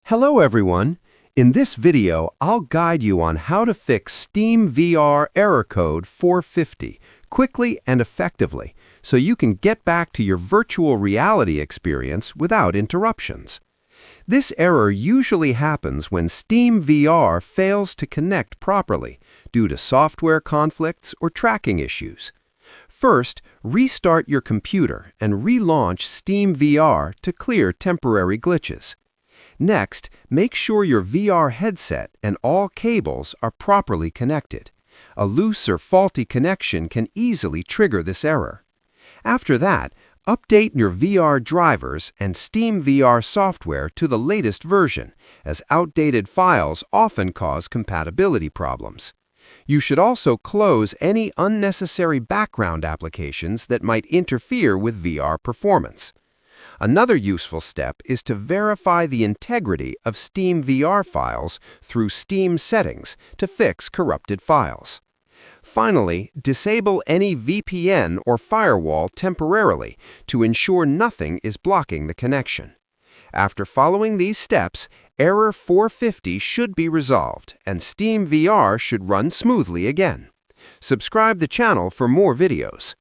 Hello everyone! In this video, I'll guide you on how to fix SteamVR error code 450 quickly and effectively so you can get back to your virtual reality experience without interruptions. This error usually happens when SteamVR fails to connect properly due to software conflicts or tracking issues. First, restart your computer and relaunch SteamVR to clear temporary glitches. Next, make sure your VR headset and all cables are properly connected. A loose or faulty connection can easily trigger this error. After that, update your VR drivers and SteamVR software to the latest version, as outdated files often cause compatibility problems. You should also close any unnecessary background applications that might interfere with VR performance. Another useful step is to verify the integrity of SteamVR files through Steam settings to fix corrupted files. Finally, disable any VPN or firewall temporarily to ensure nothing is blocking the connection. After following these steps, error 450 should be resolved and SteamVR should run smoothly again. Subscribe the channel for more videos.